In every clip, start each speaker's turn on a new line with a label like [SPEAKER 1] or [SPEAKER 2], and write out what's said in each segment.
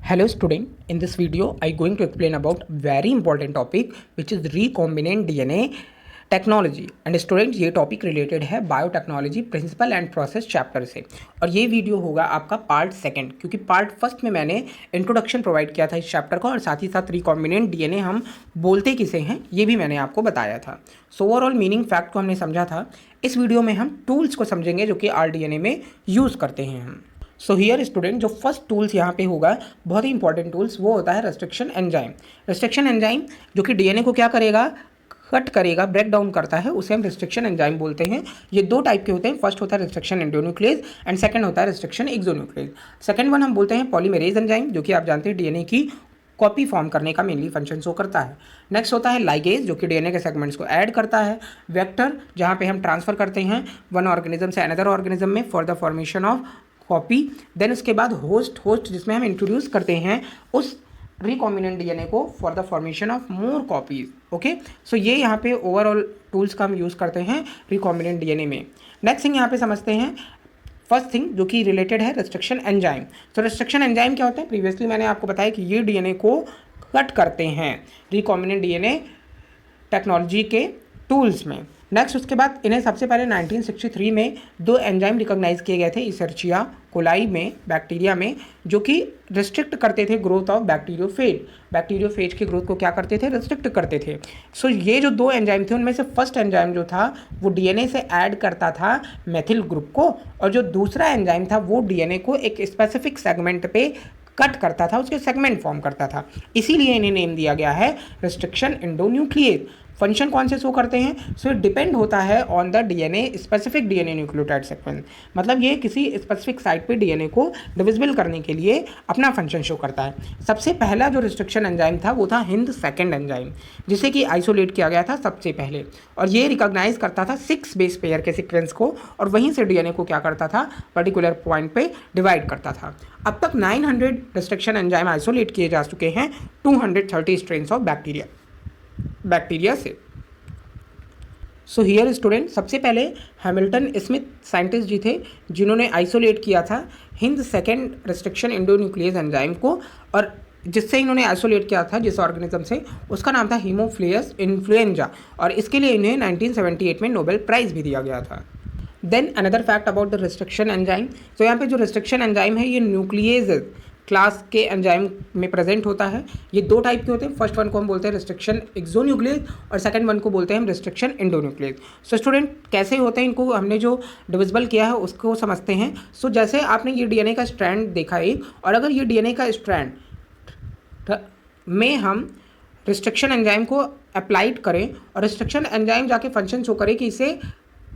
[SPEAKER 1] Hello student, in this video I going to explain about very important topic which is recombinant DNA technology and student ये topic related है biotechnology principle and process chapter से। और ये video होगा आपका part second, क्योंकि part first में मैंने इंट्रोडक्शन प्रोवाइड किया था इस चैप्टर का और साथ ही साथ रिकॉम्बिनेंट डीएनए हम बोलते किसे हैं ये भी मैंने आपको बताया था। सो ओवरऑल मीनिंग फैक्ट को हमने समझा था। इस वीडियो में हम टूल्स को समझेंगे जो कि आरडीएनए में यूज़ करते हैं हम। सो हियर स्टूडेंट जो फर्स्ट टूल्स यहाँ पे होगा बहुत ही इंपॉर्टेंट टूल्स, वो होता है रेस्ट्रिक्शन एंजाइम। रेस्ट्रिक्शन एंजाइम जो कि डीएनए को क्या करेगा, कट करेगा, ब्रेक डाउन करता है, उसे हम रेस्ट्रिक्शन एंजाइम बोलते हैं। ये दो टाइप के होते हैं, फर्स्ट होता है रेस्ट्रिक्शन एंडोन्यूक्लियस एंड सेकंड होता है रेस्ट्रिक्शन एक्सोन्यूक्लियस। सेकंड वन हम बोलते हैं पॉलीमेरेज एंजाइम, जो कि आप जानते हैं डीएनए की कॉपी फॉर्म करने का मेनली फंक्शन शो करता है। नेक्स्ट होता है लाइगेज, जो कि डीएनए के सेगमेंट्स को ऐड करता है। वेक्टर, जहाँ पे हम ट्रांसफर करते हैं वन ऑर्गेनिज्म से अनदर ऑर्गेनिज्म में for the formation of copy. Then उसके बाद होस्ट जिसमें हम इंट्रोड्यूस करते हैं उस रिकॉम्बिनेंट डीएनए को for the formation of more copies. Okay, so ये यहाँ पे ओवरऑल टूल्स का हम यूज़ करते हैं रिकॉम्बिनेंट डीएनए में। नेक्स्ट थिंग यहाँ पे समझते हैं, फर्स्ट थिंग जो कि रिलेटेड है रेस्ट्रिक्शन एंजाइम। तो रेस्ट्रिक्शन एंजाइम क्या होता है, प्रीवियसली मैंने आपको बताया कि ये डीएनए को कट करते हैं रिकॉम्बिनेंट डीएनए टेक्नोलॉजी के टूल्स में। नेक्स्ट उसके बाद इन्हें सबसे पहले 1963 में दो एंजाइम रिकॉग्नाइज किए गए थे इसर्चिया कोलाई में, बैक्टीरिया में, जो कि रिस्ट्रिक्ट करते थे ग्रोथ ऑफ बैक्टीरियोफेज। बैक्टीरियोफेज की ग्रोथ को क्या करते थे, रिस्ट्रिक्ट करते थे। सो ये जो दो एंजाइम थे उनमें से फर्स्ट एंजाइम जो था वो डीएनए से ऐड करता था मेथिल ग्रुप को, और जो दूसरा एंजाइम था वो डीएनए को एक स्पेसिफिक सेगमेंट पे कट करता था, उसके सेगमेंट फॉर्म करता था। इसीलिए इन्हें नेम दिया गया है रेस्ट्रिक्शन एंडोन्यूक्लियस। फंक्शन कौन से शो करते हैं, सो डिपेंड होता है on the DNA specific DNA nucleotide sequence. मतलब ये किसी स्पेसिफिक साइट पे डीएनए को डिविजिबल करने के लिए अपना फंक्शन शो करता है। सबसे पहला जो रिस्ट्रिक्शन एंजाइम था वो था हिंद सेकंड एंजाइम, जिसे कि आइसोलेट किया गया था सबसे पहले, और ये रिकॉग्नाइज करता था 6 बेस पेयर के सीक्वेंस को, और वहीं से डीएनए को क्या करता था, पर्टिकुलर पॉइंट पे डिवाइड करता था। अब तक 900 रिस्ट्रिक्शन एंजाइम आइसोलेट किए जा चुके हैं 230 स्ट्रेन्स ऑफ बैक्टीरिया से। सो हियर स्टूडेंट सबसे पहले हैमिल्टन स्मिथ साइंटिस्ट जी थे जिन्होंने आइसोलेट किया था Hind second restriction endonuclease enzyme को, और जिससे इन्होंने आइसोलेट किया था जिस ऑर्गेनिज्म से, उसका नाम था हीमोफिलियस इन्फ्लुएंजा, और इसके लिए इन्हें 1978 में नोबेल प्राइज़ भी दिया गया था। Then another fact about the restriction enzyme. तो यहाँ पे जो रिस्ट्रिक्शन एंजाइम है ये न्यूक्लियेज क्लास के एंजाइम में प्रेजेंट होता है। ये दो टाइप के होते हैं, फर्स्ट वन को हम बोलते हैं रिस्ट्रिक्शन एक्सोन्यूक्लियस और सेकंड वन को बोलते हैं हम रिस्ट्रिक्शन एंडोन्यूक्लियस। सो स्टूडेंट कैसे होते हैं, इनको हमने जो डिविजिबल किया है उसको समझते हैं। सो जैसे आपने ये डीएनए का स्ट्रैंड देखा एक, और अगर ये डीएनए का स्ट्रैंड में हम रिस्ट्रिक्शन एंजाइम को अप्लाइड करें और रिस्ट्रिक्शन एंजाइम जाके फंक्शन शो करे कि इसे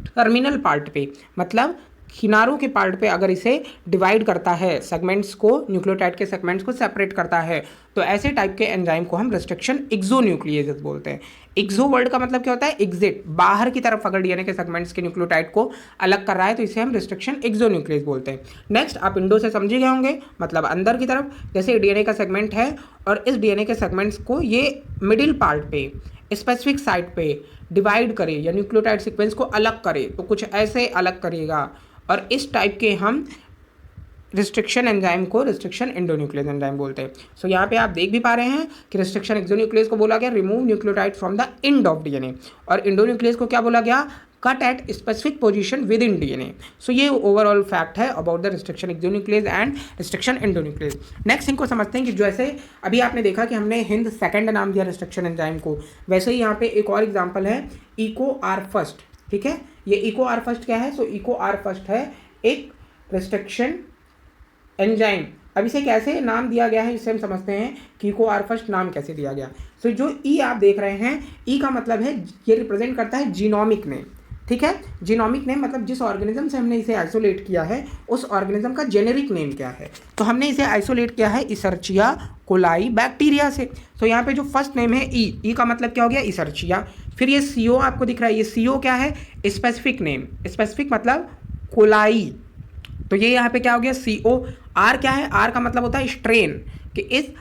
[SPEAKER 1] टर्मिनल पार्ट पे, मतलब किनारों के पार्ट पे अगर इसे डिवाइड करता है, सेगमेंट्स को, न्यूक्लियोटाइड के सेगमेंट्स को सेपरेट करता है, तो ऐसे टाइप के एंजाइम को हम रिस्ट्रिक्शन एक्सोन्यूक्लियेज बोलते हैं। एक्सो वर्ड का मतलब क्या होता है, एग्जिट, बाहर की तरफ अगर डीएनए के सेगमेंट्स के न्यूक्लियोटाइड को अलग कर रहा है तो इसे हम रिस्ट्रिक्शन एक्सोन्यूक्लियेज बोलते हैं। नेक्स्ट आप इंडो से समझे गए होंगे, मतलब अंदर की तरफ, जैसे डीएनए का सेगमेंट है और इस डीएनए के सेगमेंट्स को ये मिडिल पार्ट पे स्पेसिफिक साइट पे डिवाइड करे या न्यूक्लियोटाइड सीक्वेंस को अलग करे, तो कुछ ऐसे अलग करेगा, और इस टाइप के हम रिस्ट्रिक्शन एंजाइम को रिस्ट्रिक्शन एंडोन्यूक्लियस एंजाइम बोलते हैं। सो यहाँ पे आप देख भी पा रहे हैं कि रिस्ट्रिक्शन एक्सोन्यूक्लियस को बोला गया remove nucleotide from the end of DNA, और एंडोन्यूक्लियस को क्या बोला गया, cut at specific position within DNA. So ये ओवरऑल फैक्ट है about the restriction exonuclease and restriction endonuclease. Next इनको समझते हैं कि जैसे अभी आपने देखा कि हमने हिंद सेकंड नाम दिया रिस्ट्रिक्शन एंजाइम को, वैसे ही यहाँ पे एक और एग्जाम्पल है इको आर फर्स्ट। ठीक है, ये इको आर फर्स्ट क्या है, सो इको आर फर्स्ट है एक रिस्ट्रिक्शन एंजाइम। अब इसे कैसे नाम दिया गया है इसे हम समझते हैं कि इको आर फर्स्ट नाम कैसे दिया गया। सो जो ई आप देख रहे हैं, ई का मतलब है, ये रिप्रेजेंट करता है जीनोमिक नेम। ठीक है, जीनोमिक नेम मतलब जिस ऑर्गेनिज्म से हमने इसे आइसोलेट किया है उस ऑर्गेनिज्म का जेनेरिक नेम क्या है। तो हमने इसे आइसोलेट किया है इसर्चिया कोलाई बैक्टीरिया से। तो यहाँ पे जो फर्स्ट नेम है ई का मतलब क्या हो गया, इसर्चिया। फिर ये सीओ आपको दिख रहा है, ये सीओ क्या है, स्पेसिफिक नेम, स्पेसिफिक मतलब कोलाई, तो ये यहाँ पे क्या हो गया, सीओ। आर क्या है, आर का मतलब होता है स्ट्रेन, कि इस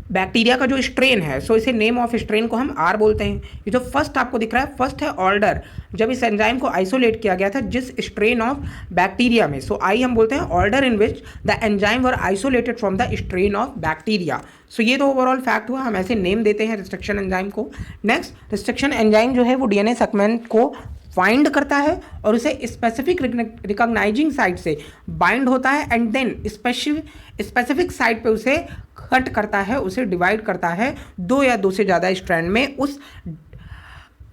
[SPEAKER 1] बैक्टीरिया का जो स्ट्रेन है, सो इसे नेम ऑफ स्ट्रेन को हम आर बोलते हैं। ये जो फर्स्ट आपको दिख रहा है, फर्स्ट है ऑर्डर, जब इस एंजाइम को आइसोलेट किया गया था जिस स्ट्रेन ऑफ बैक्टीरिया में, सो आई हम बोलते हैं order in which the enzyme were isolated from the strain of bacteria. So ये तो ओवरऑल फैक्ट हुआ, हम ऐसे नेम देते हैं रिस्ट्रिक्शन एंजाइम को। नेक्स्ट, रिस्ट्रिक्शन एंजाइम जो है वो डीएनए सेगमेंट को फाइंड करता है और उसे स्पेसिफिक रिकॉग्नाइजिंग साइट से बाइंड होता है एंड देन स्पेसिफिक साइट पे उसे कट करता है, उसे डिवाइड करता है दो या दो से ज़्यादा स्ट्रैंड में, उस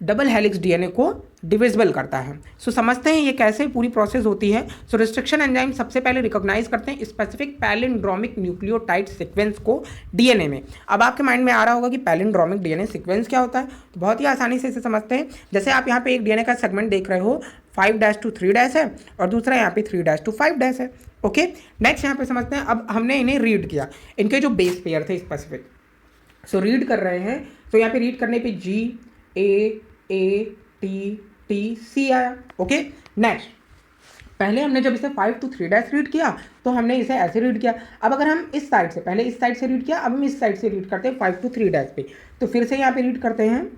[SPEAKER 1] डबल हेलिक्स डीएनए को डिविजिबल करता है। सो समझते हैं ये कैसे पूरी प्रोसेस होती है। सो रिस्ट्रिक्शन एंजाइम सबसे पहले रिकॉग्नाइज करते हैं स्पेसिफिक पैलिंड्रोमिक न्यूक्लियोटाइड सीक्वेंस को डीएनए में। अब आपके माइंड में आ रहा होगा कि पैलिंड्रोमिक डीएनए सीक्वेंस क्या होता है, तो बहुत ही आसानी से इसे समझते हैं। जैसे आप यहाँ पे एक डीएनए का सेगमेंट देख रहे हो, 5' to 3' है और दूसरा यहाँ पे 3' to 5' है। ओके, नेक्स्ट यहाँ पे समझते हैं। अब हमने इन्हें रीड किया, इनके जो बेस पेयर थे स्पेसिफिक, सो रीड कर रहे हैं। तो यहाँ पे रीड करने पे GAATTC आया। ओके, नेक्स्ट, पहले हमने जब इसे 5 to 3' रीड किया तो हमने इसे ऐसे रीड किया। अब अगर हम इस साइड से, पहले इस साइड से रीड किया, अब हम इस साइड से रीड करते हैं 5 to 3' पे, तो फिर से यहाँ पे रीड करते हैं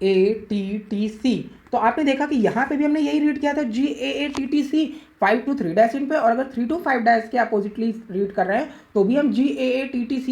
[SPEAKER 1] GAATTC। तो आपने देखा कि यहाँ पे भी हमने यही रीड किया था GAATTC 5 to 3' इन पे, और अगर 3 to 5' के अपोजिटली रीड कर रहे हैं तो भी हम GAATTC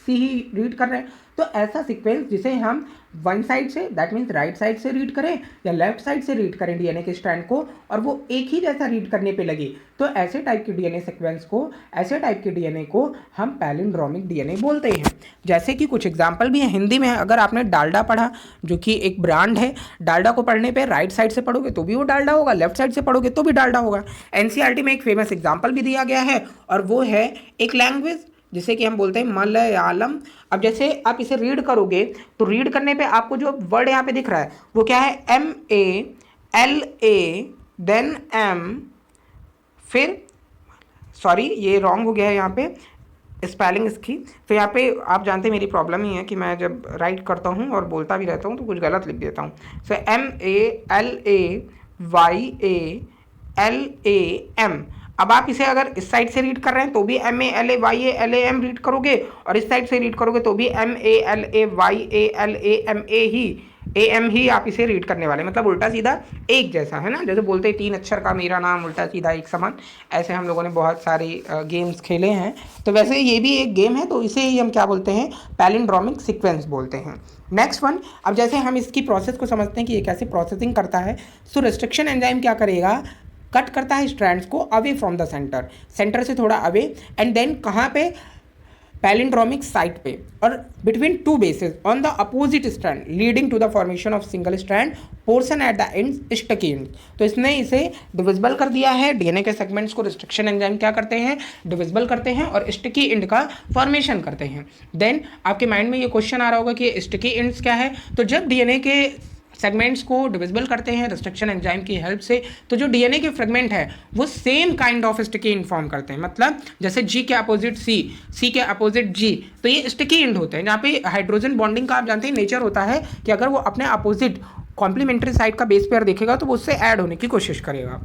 [SPEAKER 1] ही रीड कर रहे हैं। तो ऐसा सीक्वेंस जिसे हम वन साइड से, दैट मीन्स राइट साइड से रीड करें या लेफ्ट साइड से रीड करें डीएनए के स्ट्रैंड को, और वो एक ही जैसा रीड करने पे लगे, तो ऐसे टाइप के डीएनए सीक्वेंस को, ऐसे टाइप के डीएनए को हम पैलिंड्रोमिक डीएनए बोलते हैं। जैसे कि कुछ एग्जाम्पल भी है हिंदी में। अगर आपने डालडा पढ़ा, जो कि एक ब्रांड है, डालडा को पढ़ने पे राइट साइड से पढ़ोगे तो भी वो डालडा होगा, लेफ्ट साइड से पढ़ोगे तो भी डालडा होगा। एनसीईआरटी में एक फेमस एग्जाम्पल भी दिया गया है, और वो है एक लैंग्वेज जिसे कि हम बोलते हैं मलयालम। अब जैसे आप इसे रीड करोगे तो रीड करने पे आपको जो वर्ड यहाँ पे दिख रहा है वो क्या है, MALA देन M, फिर सॉरी ये रॉन्ग हो गया है यहाँ पे स्पेलिंग इसकी। तो यहाँ पे आप जानते हैं मेरी प्रॉब्लम ही है कि मैं जब राइट करता हूँ और बोलता भी रहता हूँ तो कुछ गलत लिख देता हूँ। सो MALAYALAM। अब आप इसे अगर इस साइड से रीड कर रहे हैं तो भी MALAYALAM रीड करोगे, और इस साइड से रीड करोगे तो भी MALAYALAM ही आप इसे रीड करने वाले, मतलब उल्टा सीधा एक जैसा, है ना। जैसे बोलते हैं 3 अक्षर का मेरा नाम, उल्टा सीधा एक समान। ऐसे हम लोगों ने बहुत सारी गेम्स खेले हैं, तो वैसे ये भी एक गेम है, तो इसे ही हम क्या बोलते हैं, पैलिंड्रोमिक सीक्वेंस बोलते हैं। नेक्स्ट वन, अब जैसे हम इसकी प्रोसेस को समझते हैं कि ये कैसे प्रोसेसिंग करता है। सो रिस्ट्रिक्शन एंजाइम क्या करेगा, कट करता है स्ट्रैंड्स को away from the centre, centre से थोड़ा अवे, एंड देन कहाँ पे, पैलिंड्रोमिक साइट पे, और between 2 bases on the opposite strand leading to the formation of single strand portion at the end sticky end. तो इसने इसे डिविजिबल कर दिया है। डीएनए के सेगमेंट्स को रिस्ट्रिक्शन एंजाइम क्या करते हैं, डिविजिबल करते हैं और स्टिकी एंड का फॉर्मेशन करते हैं। देन आपके माइंड में ये क्वेश्चन आ रहा होगा कि स्टिकी एंड्स क्या है। तो जब डीएनए के सेगमेंट्स को डिविजिबल करते हैं रिस्ट्रिक्शन एंजाइम की हेल्प से, तो जो डीएनए के फ्रेगमेंट है वो same kind of sticky and form करते हैं। मतलब जैसे जी के अपोजिट सी, सी के अपोजिट जी, तो ये स्टिकी एंड होते हैं। जहाँ पे हाइड्रोजन बॉन्डिंग का आप जानते हैं नेचर होता है कि अगर वो अपने अपोजिट कॉम्प्लीमेंट्री साइड का बेस पेयर देखेगा तो वो उससे ऐड होने की कोशिश करेगा।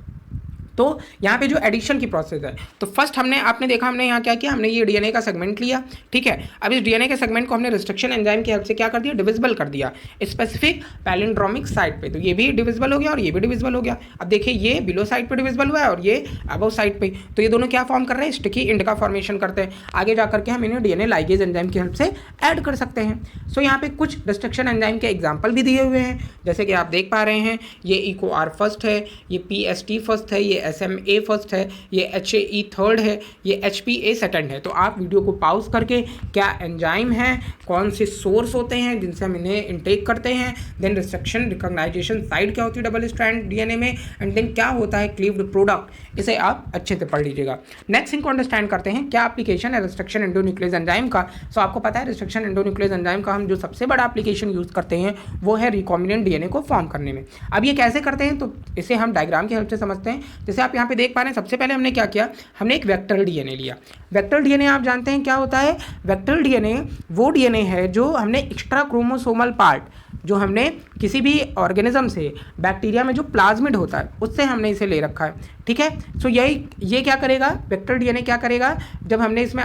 [SPEAKER 1] तो यहाँ पे जो एडिशन की प्रोसेस है, तो फर्स्ट आपने देखा हमने यहाँ क्या किया, हमने ये डीएनए का सेगमेंट लिया, ठीक है। अब इस डीएनए के सेगमेंट को हमने रिस्ट्रिक्शन एंजाइम की हेल्प से क्या कर दिया, डिविजिबल कर दिया स्पेसिफिक पैलिंड्रोमिक साइट पे। तो ये भी डिविजिबल हो गया और ये भी डिविजिबल हो गया। अब देखिए ये बिलो साइड पे डिविजिबल हुआ है और ये अबव साइड पे, तो ये दोनों क्या फॉर्म कर रहे हैं, स्टिकी एंड का फॉर्मेशन करते हैं। आगे जा करके हम इन्हें डीएनए लाइगेज एंजाइम की हेल्प से ऐड कर सकते हैं। सो यहाँ पे कुछ रिस्ट्रिक्शन एंजाइम के एग्जाम्पल भी दिए हुए हैं, जैसे कि आप देख पा रहे हैं, ये EcoR फर्स्ट है, ये PST फर्स्ट है, ये SMA फर्स्ट है, ये HAE थर्ड है, ये HPA सेकंड है। तो आप वीडियो को पॉज करके क्या एंजाइम है, कौन से सोर्स होते हैं जिनसे हम इन्हें इनटेक करते हैं, देन रिस्ट्रिक्शन रिकॉग्नाइजेशन साइट क्या होती है डबल स्ट्रैंड डीएनए में, एंड देन क्या होता है क्लीव्ड प्रोडक्ट, इसे आप अच्छे से पढ़ लीजिएगा। नेक्स्ट इनको अंडरस्टैंड करते हैं क्या एप्लीकेशन है रिस्ट्रिक्शन एंडोन्यूक्लियस एंजाइम का। सो आपको पता है रिस्ट्रिक्शन एंडोन्यूक्लियस एंजाइम का हम जो सबसे बड़ा एप्लीकेशन यूज़ करते हैं वो है रिकॉम्बिनेंट डीएनए को फॉर्म करने में। अब ये कैसे करते हैं, तो इसे हम डायग्राम की हेल्प से समझते हैं। जैसे आप यहाँ पे देख पा रहे हैं, सबसे पहले हमने क्या किया, हमने एक वेक्टर डीएनए लिया। वेक्टर डीएनए आप जानते हैं क्या होता है, वेक्टर डीएनए वो डीएनए है जो हमने एक्स्ट्रा क्रोमोसोमल पार्ट जो हमने किसी भी ऑर्गेनिज्म से, बैक्टीरिया में जो प्लाज्मिड होता है उससे हमने इसे ले रखा है, ठीक है। सो ये क्या करेगा, वेक्टर डीएनए क्या करेगा, जब हमने इसमें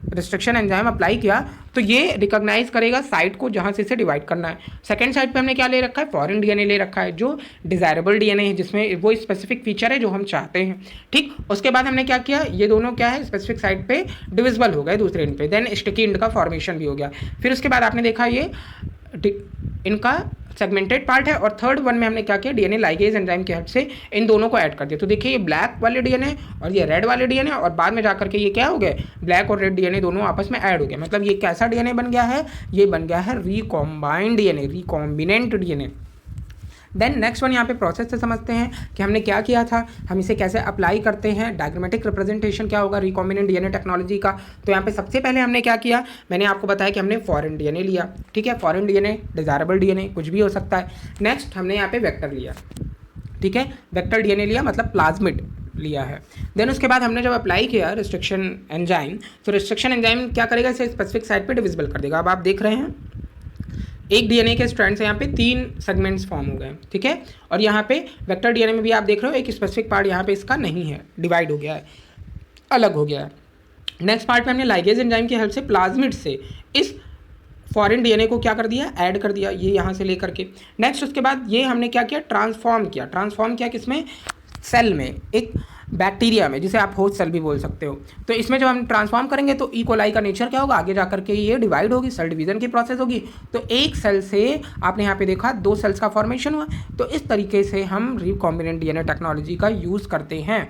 [SPEAKER 1] रिस्ट्रिक्शन एंजाइम अप्लाई किया तो ये रिकॉग्नाइज करेगा साइट को जहाँ से इसे डिवाइड करना है। सेकंड साइट पे हमने क्या ले रखा है, फॉरेन डीएनए ले रखा है जो डिजायरेबल डीएनए है, जिसमें वो स्पेसिफिक फीचर है जो हम चाहते हैं, ठीक। उसके बाद हमने क्या किया, ये दोनों क्या है, स्पेसिफिक साइट पे डिविजिबल हो गए दूसरे एंड पे, देन स्टिकी एंड का फॉर्मेशन भी हो गया। फिर उसके बाद आपने देखा ये इनका सेगमेंटेड पार्ट है, और थर्ड वन में हमने क्या किया, डीएनए लाइगेज एंजाइम की हेल्प से इन दोनों को ऐड कर दिया। तो देखिए ये ब्लैक वाले डीएनए और ये रेड वाले डीएनए, और बाद में जाकर के ये क्या हो गए, ब्लैक और रेड डीएनए दोनों आपस में ऐड हो गए। मतलब ये कैसा डीएनए बन गया है, ये बन गया है recombined DNA, recombinant DNA. Then next one यहाँ पे प्रोसेस से समझते हैं कि हमने क्या किया था, हम इसे कैसे अप्लाई करते हैं, डायग्रामेटिक रिप्रेजेंटेशन क्या होगा रिकॉम्बिनेंट डीएनए टेक्नोलॉजी का। तो यहाँ पे सबसे पहले हमने क्या किया, मैंने आपको बताया कि हमने फॉरेन डीएनए लिया, ठीक है, फॉरेन डीएनए, डिजायरेबल डीएनए, कुछ भी हो सकता है। नेक्स्ट हमने यहाँ पे वेक्टर लिया, ठीक है, वेक्टर डीएनए लिया, मतलब प्लाज्मिड लिया है। देन उसके बाद हमने जब अप्लाई किया रिस्ट्रिक्शन एंजाइम, तो रिस्ट्रिक्शन एंजाइम क्या करेगा, इसे स्पेसिफिक साइट पे डिविजिबल कर देगा। अब आप देख रहे हैं एक डीएनए के स्ट्रैंड से यहाँ पे 3 सेगमेंट्स फॉर्म हो गए, ठीक है। और यहाँ पे वेक्टर डीएनए में भी आप देख रहे हो एक स्पेसिफिक पार्ट यहाँ पे इसका नहीं है, डिवाइड हो गया है, अलग हो गया है। नेक्स्ट पार्ट पे हमने लाइगेज एंजाइम की हेल्प से प्लाज्मिड से इस फॉरेन डीएनए को क्या कर दिया, ऐड कर दिया, ये यहाँ से लेकर के। नेक्स्ट उसके बाद ये हमने क्या किया, ट्रांसफॉर्म किया किसमें, सेल में, एक बैक्टीरिया में, जिसे आप होस्ट सेल भी बोल सकते हो। तो इसमें जब हम ट्रांसफॉर्म करेंगे तो ई कोलाई का नेचर क्या होगा, आगे जाकर के ये डिवाइड होगी, सेल डिवीजन की प्रोसेस होगी। तो एक सेल से आपने यहाँ पे देखा 2 सेल्स का फॉर्मेशन हुआ। तो इस तरीके से हम रिकॉम्बिनेंट डीएनए टेक्नोलॉजी का यूज़ करते हैं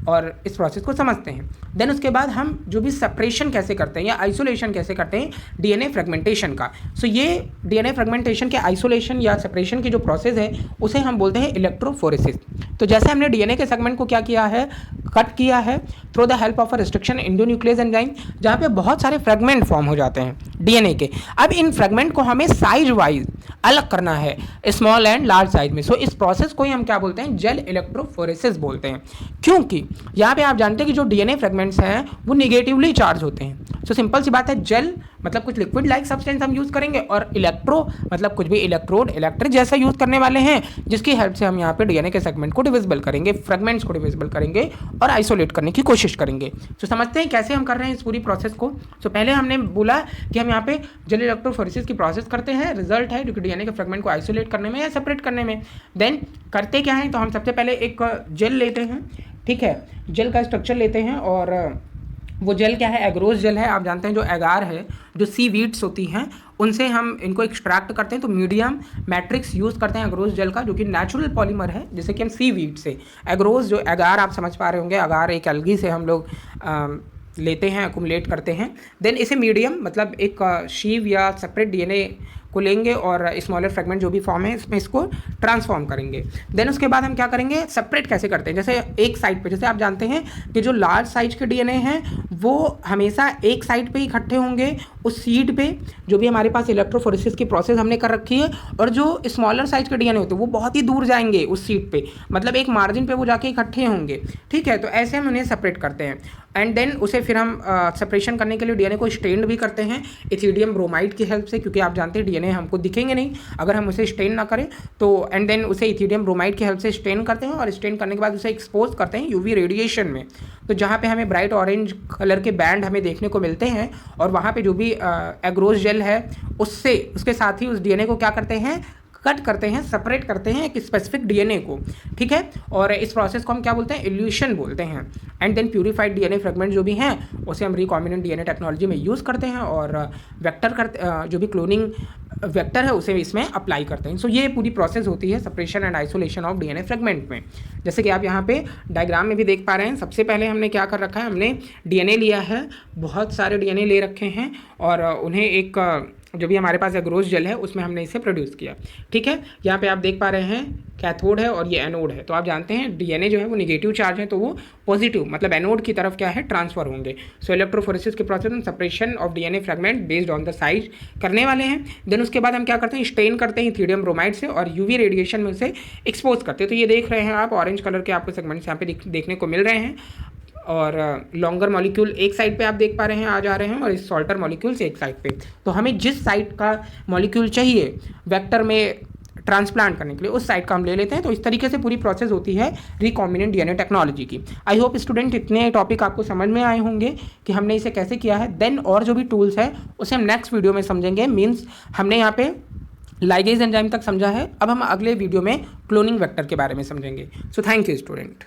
[SPEAKER 1] और इस प्रोसेस को समझते हैं। देन उसके बाद हम जो भी सेपरेशन कैसे करते हैं या आइसोलेशन कैसे करते हैं डीएनए फ्रेगमेंटेशन का। सो ये डीएनए फ्रेगमेंटेशन के आइसोलेशन या सेपरेशन की जो प्रोसेस है उसे हम बोलते हैं इलेक्ट्रोफोरेसिस। तो जैसे हमने डीएनए के सेगमेंट को क्या किया है, कट किया है through the help of a restriction endonuclease enzyme, जहाँ पे बहुत सारे फ्रेगमेंट फॉर्म हो जाते हैं डीएनए के। अब इन फ्रेगमेंट को हमें साइज वाइज अलग करना है, स्मॉल एंड लार्ज साइज में। सो इस प्रोसेस को ही हम क्या बोलते हैं, जेल इलेक्ट्रोफोरेसिस बोलते हैं, क्योंकि यहाँ पे आप जानते हैं कि जो डीएनए फ्रेगमेंट्स हैं वो निगेटिवली चार्ज होते हैं। सो सिंपल सी बात है, जेल मतलब कुछ लिक्विड लाइक सब्सटेंस हम यूज़ करेंगे, और इलेक्ट्रो मतलब कुछ भी इलेक्ट्रोड, इलेक्ट्रिक जैसा यूज़ करने वाले हैं, जिसकी हेल्प से हम यहाँ पे डीएनए के सेगमेंट को डिविजिबल करेंगे, फ्रेगमेंट्स को डिविजिबल करेंगे और आइसोलेट करने की कोशिश करेंगे। तो समझते हैं कैसे हम कर रहे हैं इस पूरी प्रोसेस को। तो पहले हमने बोला कि हम यहाँ पे जेल इलेक्ट्रोफोरेसिस की प्रोसेस करते हैं, रिजल्ट है डीएनए के फ्रेगमेंट को आइसोलेट करने में या सेपरेट करने में। देन करते क्या है, तो हम सबसे पहले एक जेल लेते हैं, ठीक है, जेल का स्ट्रक्चर लेते हैं, और वो जेल क्या है, एग्रोस जेल है। आप जानते हैं जो एगार है, जो सीवीड्स होती हैं, उनसे हम इनको एक्सट्रैक्ट करते हैं। तो मीडियम मैट्रिक्स यूज़ करते हैं एग्रोस जेल का, जो कि नेचुरल पॉलीमर है, जैसे कि हम सीवीड से एग्रोस, जो एगार आप समझ पा रहे होंगे, एगार एक एल्गी से हम लोग लेते हैं, अकुमुलेट करते हैं। देन इसे मीडियम मतलब एक शीव या सेपरेट डीएनए को लेंगे और स्मॉलर फ्रेगमेंट जो भी फॉर्म है इसमें इसको ट्रांसफॉर्म करेंगे। देन उसके बाद हम क्या करेंगे, सेपरेट कैसे करते हैं, जैसे एक साइड पे, जैसे आप जानते हैं कि जो लार्ज साइज के डीएनए हैं वो हमेशा एक साइड पे ही इकट्ठे होंगे उस सीट पे, जो भी हमारे पास इलेक्ट्रोफोरेसिस की प्रोसेस हमने कर रखी है, और जो स्मॉलर साइज के डीएनए होते हैं वो बहुत ही दूर जाएंगे उस सीट पे, मतलब एक मार्जिन पे वो जाके इकट्ठे होंगे, ठीक है। तो ऐसे हम उन्हें सेपरेट करते हैं, एंड देन उसे फिर हम सेपरेशन करने के लिए डीएनए को स्टेन भी करते हैं इथिडियम ब्रोमाइड की हेल्प से, क्योंकि आप जानते हैं डीएनए हमको दिखेंगे नहीं अगर हम उसे स्टेन ना करें। तो एंड देन उसे इथिडियम ब्रोमाइड की हेल्प से स्टेन करते हैं, और स्टेन करने के बाद उसे एक्सपोज करते हैं यूवी रेडिएशन में। तो जहाँ पे हमें ब्राइट ऑरेंज कलर के बैंड हमें देखने को मिलते हैं, और वहाँ पे जो भी एग्रोस जेल है उसके साथ ही उस डीएनए को क्या करते हैं, कट करते हैं, सेपरेट करते हैं एक स्पेसिफिक डीएनए को, ठीक है। और इस प्रोसेस को हम क्या बोलते हैं, इल्यूशन बोलते हैं। And then purified DNA fragment जो भी हैं उसे हम रिकॉम्बिनेंट डीएनए टेक्नोलॉजी में यूज़ करते हैं, और वेक्टर करते जो भी क्लोनिंग वेक्टर है उसे इसमें अप्लाई करते हैं। सो ये पूरी प्रोसेस होती है separation and isolation of DNA fragment में। जैसे कि आप यहाँ पे डायग्राम में भी देख पा रहे हैं, सबसे पहले हमने क्या कर रखा है, हमने डीएनए लिया है, बहुत सारे डीएनए ले रखे हैं, और उन्हें एक जो भी हमारे पास एग्रोस जेल है उसमें हमने इसे प्रोड्यूस किया, ठीक है। यहाँ पे आप देख पा रहे हैं कैथोड है और ये एनोड है। तो आप जानते हैं डीएनए जो है वो निगेटिव चार्ज है, तो वो पॉजिटिव मतलब एनोड की तरफ क्या है, ट्रांसफर होंगे। सो इलेक्ट्रोफोरेसिस के प्रोसेस में separation of DNA fragment based on the size करने वाले हैं। देन उसके बाद हम क्या करते हैं, स्टेन करते हैं इथिडियम ब्रोमाइड से, और यूवी रेडिएशन में उसे एक्सपोज करते हैं। तो ये देख रहे हैं आप, ऑरेंज कलर के आपको सेगमेंट्स यहाँ पे देखने को मिल रहे हैं। और लॉन्गर मॉलिक्यूल एक साइड पे आप देख पा रहे हैं आ जा रहे हैं, और इस शॉर्टर मॉलिक्यूल्स एक साइड पे। तो हमें जिस साइड का मॉलिक्यूल चाहिए वेक्टर में ट्रांसप्लांट करने के लिए उस साइड का हम ले लेते हैं। तो इस तरीके से पूरी प्रोसेस होती है रिकॉम्बिनेंट डीएनए टेक्नोलॉजी की। आई होप स्टूडेंट इतने टॉपिक आपको समझ में आए होंगे कि हमने इसे कैसे किया है। देन और जो भी टूल्स है उसे हम नेक्स्ट वीडियो में समझेंगे। मीन्स हमने यहाँ पे लाइगेज एंजाइम तक समझा है, अब हम अगले वीडियो में क्लोनिंग वेक्टर के बारे में समझेंगे। So thank you student.